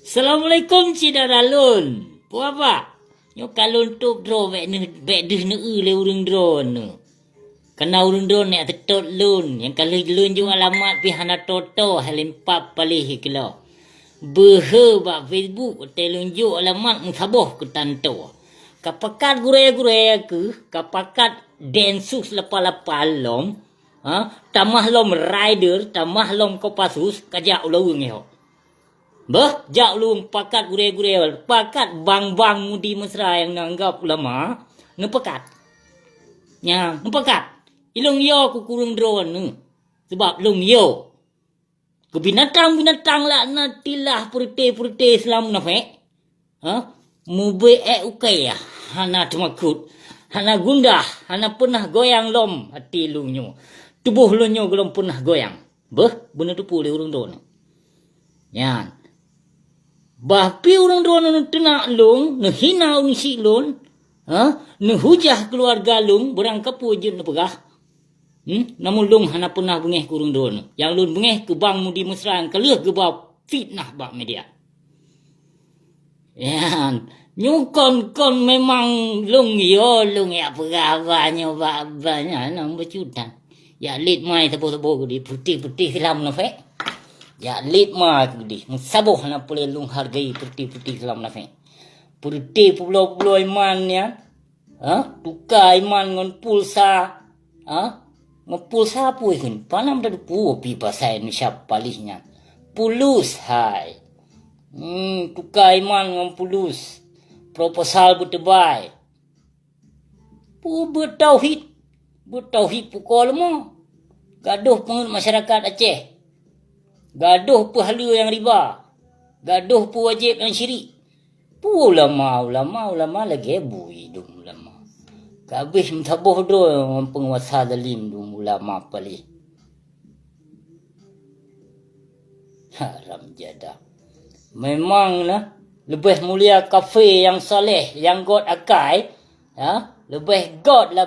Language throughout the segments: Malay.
Assalamualaikum Cik Daralun. Puapa? Nyo kalun tuk dro bek deh ne le urung dro ne. Kena urung dro ne tetot lun. Yang kalau lun jung alamat pi hana toto halim pap palih kilo. Behe ba Facebook telun ju alamat msaboh ke tanto. Kapakat gure-gure ke, kapakat densus lapa-lapa lom. Tamah lom rider, tamah lom kopasus kajak ulawung ngeho. Bah, jak lu pakat gure-gure, pakat bang-bang mudi mesra yang nanggap ulama, ngepakat. Ya, ngepakat. Ilung yo ku kurung drone ni. Sebab lung yo. Ke binatang-binatang lah natilah purite-purite Islam nafek. Mube ukai ya. Hana temakut. Hana gundah, hana pernah goyang lom hati lung nyo. Tubuh lung nyo belum pernah goyang. Bah, benar tu pulih urung drone. Ya. Bahpi orang drone nu tenak lung, nu hina ung si lun, nu hujah keluarga lung, berang kapu je nu pegah. Namun lung hana pernah bengeh kurung drone. Yang lun bengeh ke bang mudi mesraan, kelih ke bab fitnah bab media. Ya, nyukon memang lung ya pegah banyak banyak nang bercutan. Ya lit mai tebo-tebo di putih-putih Islam nafek. Ya lit ma gede musaboh na pule lung hargai putih-putih Islam nafe. Putih pulau-pulau iman ya. Tukar iman ngon pulsa. Ngon pulsa apa ikan? Panam dah pu pi pasai ni siap palihnya. Pulus hai. Tukar iman ngon pulus. Proposal bertebai. Pu bertauhid. Bertauhid pukul mo. Gaduh pengut masyarakat Aceh. Gaduh pahala yang riba. Gaduh pu wajib yang syirik. Pu ulama lagi bui dum ulama. Kabis mtaboh do penguasa zalim dum ulama palih. Haram jadah. Memang lah lebih mulia kafe yang soleh, yang God akai, lebih God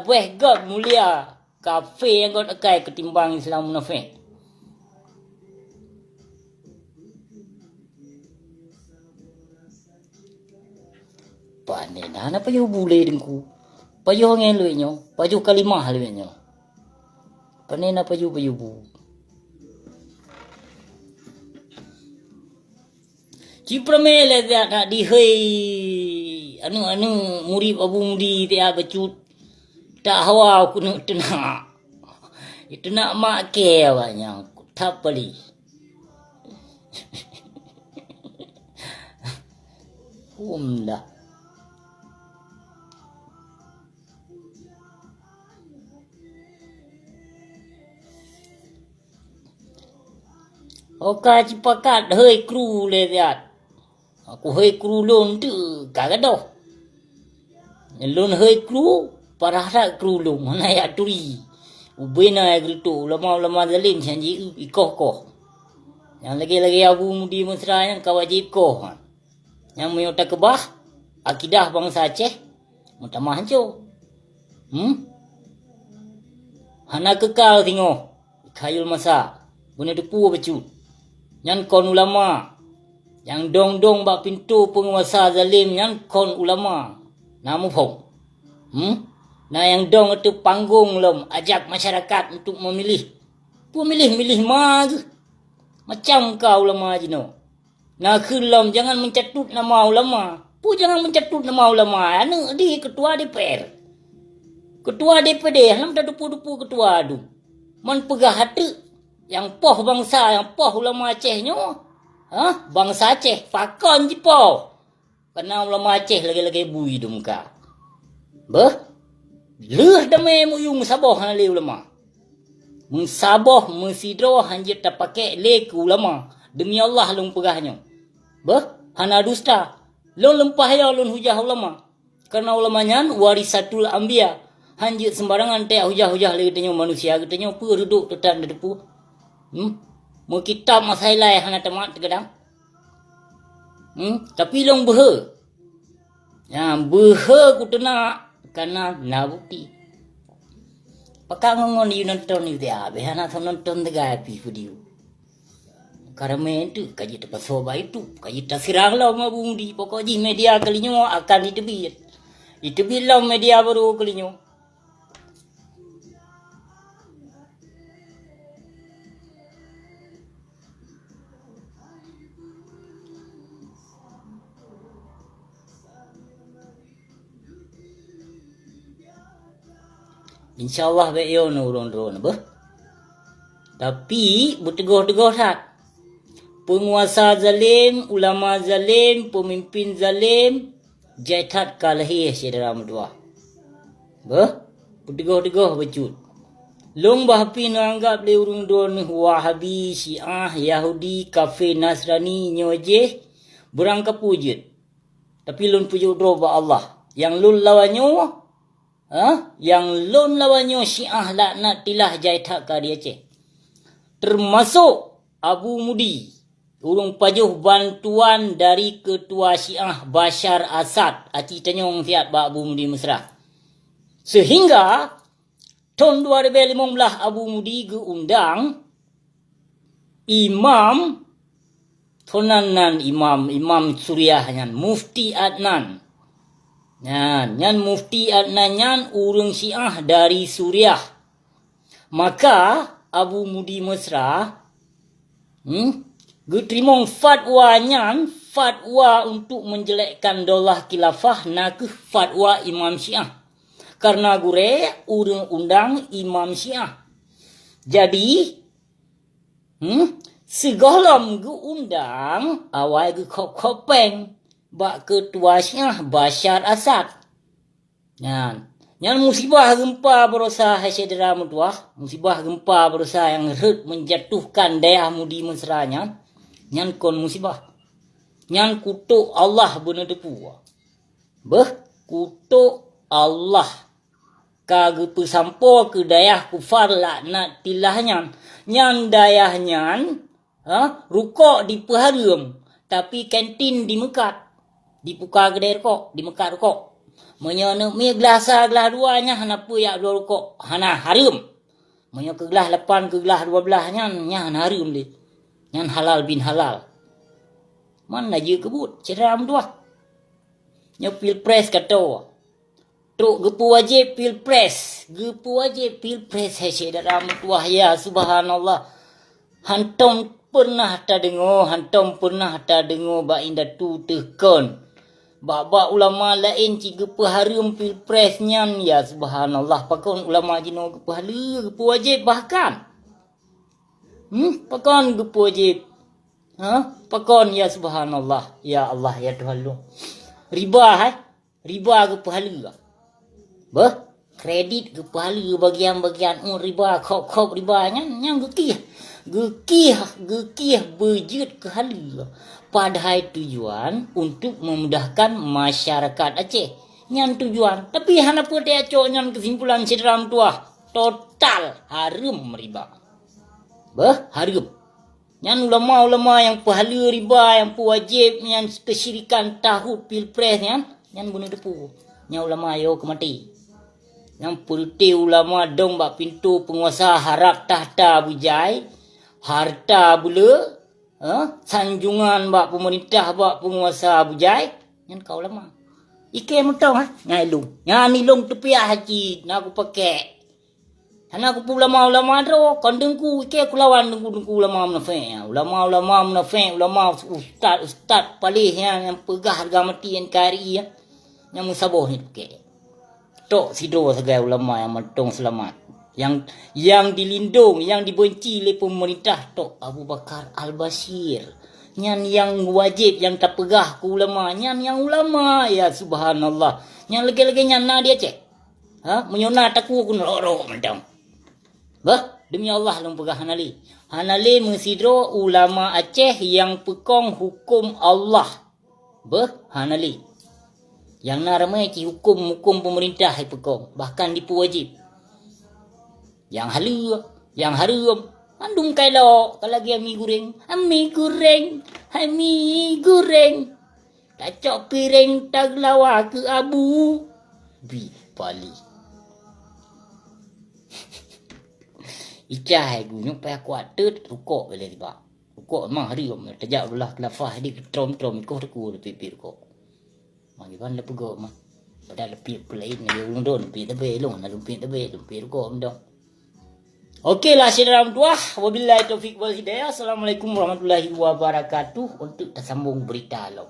mulia kafe yang God akai ketimbang Islam munafik. Panen ana payo bule dengku. Payo ngelwe nyo, payo kalimah lwe nyo. Panen apa payo bu. Cipramele dak nak dihei anu murid abu mudi dia becut. Tak hawa aku nak tenak. Itu nak mak ke banyak. Tak beli. Dah. Oka cipakat hei kru le diat. Aku hei kru lon tu kagadoh. Lon hei kru parah rak kru lon mana ya turi. Ubena ya grito ulama zalim janji ikoh. Yang lagi abu mudi mesra yang kawajib koh. Yang menyota kebah akidah bangsa Aceh mutamah hancur. Hana kekal tengok khayul masa. Guna depu becut. Yang kon ulama. Yang dong bak pintu penguasa zalim. Yang kon ulama. Namu pong. Nah yang dong itu panggung lom. Ajak masyarakat untuk memilih. Milih mah. Macam kau ulama jino. Nah kelom jangan mencatut nama ulama. Jangan mencatut nama ulama. Anu di ketua DPR. Ketua DPD. Halam dah dupu ketua tu. Man pegah hati. Yang poh bangsa, yang poh ulama Aceh nyo. Bangsa Aceh, fakon je poh. Karena ulama Aceh lagi-lagi bui tu muka. Leh damai muyung saboh hali ulama. Mengsaboh, mengsidro, hanjir tak pakai le ke ulama. Demi Allah lung pegahnya. Hana dusta. Lung lempah ya lung hujah ulama. Karena ulamanya warisatul anbiya. Hanjir sembarangan tak hujah-hujah le katanya manusia. Katanya apa duduk tetan di depu. Mau kitab masalah yang hana tamat terkadang. Tapi long behe. Behe ku tenak. Karena nak bukti. Pakai ngongon you nonton ni dia. Behana nonton tegak video. Karamen tu kaji terpasal baik tu. Kaji tersirang lah Abu Mudi. Pokoknya media kalinya akan ditebit. Ditebit lah media baru kalinya. InsyaAllah baik yo nurun-nurun apa. Tapi berteguh-teguh tak. Penguasa zalim, ulama zalim, pemimpin zalim, jaitat kalahi syedera medua. Berteguh-teguh becut. Long bahpi nanggap le urung don Wahabi, Syiah, Yahudi, kafir, Nasrani, nyoje, berang kapujud. Tapi lun pujud roba Allah. Yang lun lawanyo, yang lun lawanyo Syiah laknat tilah jaitat ka dia ceh. Termasuk Abu Mudi. Urung pajuh bantuan dari ketua Syiah Bashar Assad. Aci tanyong fiat ba Abu Mudi mesra. Sehingga tahun 2015 Abu Mudi geundang Imam Tonanan Imam Suriah nyan Mufti Adnan. Nyan Mufti Adnan nyan urung Syiah dari Suriah. Maka Abu Mudi mesra getrimong fatwa nyan, fatwa untuk menjelekkan daulah khilafah nak fatwa Imam Syiah. Karena gure urung undang Imam Syiah. Jadi segolom ge undang awal ge kopeng bak ketua Syiah Bashar Assad. Yang musibah gempa berusaha syedera mutuah, musibah gempa berusaha yang menjatuhkan daya Mudi mesranya. Nyan kon musibah. Nyan kutuk Allah benar depu. Kutuk Allah. Kage pesampo ke dayah kufar laknat tilahnya. Nyan dayah nyan rukuk di peharum. Tapi kantin di Mekat. Di puka kedai rukuk. Di Mekat rukuk. Menyana mi gelas duanya hana pu ya dua rukuk. Hana harum. Menyana ke gelas 8 ke gelas 12 nyan harum li. Yang halal bin halal. Mana je kebut. Ceram dua. Yang pilpres kata. Truk gepu wajib pilpres. Gepu wajib pilpres. Syed dalam tuah ya subhanallah. Hantom pernah tak dengar. Hantom pernah tak dengar. Bak indah tu tekon. Bak ulama lain ci gepu harum pilpres nyan. Ya subhanallah. Pakon ulama jino gepu halu. Gepu wajib bahkan. Pakon gepu wajib. Pakon ya subhanallah. Ya Allah ya Tuhan lu. Riba riba gepu halu. Kredit gepu halu bagian-bagian riba kop riba yang gekih bejut ke halu. Padahal tujuan untuk memudahkan masyarakat Aceh. Nyan tujuan. Tapi hana pun dia cok nyan kesimpulan sedaram tuah. Total harum riba. Harum. Yang ulama-ulama yang pahala riba, yang wajib, yang kesyirikan tahun pilpres yang bunuh depu. Yang ulama yo kemati. Yang pulti ulama dong bak pintu penguasa harap tahta bujai, harta bula, sanjungan bak pemerintah bak penguasa bujai, yang kau ulama. Ike mutong nyai long. Yang ni long tepiah haji nak aku pakai. Hana aku ulama-ulama ro kandengku ke kulawan dengku ulama munafik. Ulama munafik, ulama ustaz palih yang pegah harga mati yang kari yang musabah ni ke. Tok sido segai ulama yang mentong selamat. Yang dilindung, yang dibenci oleh pemerintah Tok Abu Bakar Al-Bashir. Yang wajib, yang tak pegah ke ulama, yang ulama ya subhanallah. Yang lagi-lagi na dia cek. Menyona taku ku nerok mentang. Demi Allah long pegah Hanali. Hanali mensidro ulama Aceh yang pekong hukum Allah. Hanali. Yang naramai ki hukum pemerintah pekong. Bahkan dipu wajib. Yang harum. Andung kailo. Kalau lagi ami goreng. Tak cok piring tak lawa ke abu. Bali. Icah gunyuk payah kuat rukuk boleh tiba. kok memang hari kok terjak belah kelafah di trom-trom kau teku pipir kok. Magi ban lepu kok mah. Padahal lebih pelain ni ulun don pi tebe long na lumpi tebe lumpi kok mendong. Okey lah saudara tua. Wabillahi taufik wal hidayah. Assalamualaikum warahmatullahi wabarakatuh. Untuk tersambung berita lo.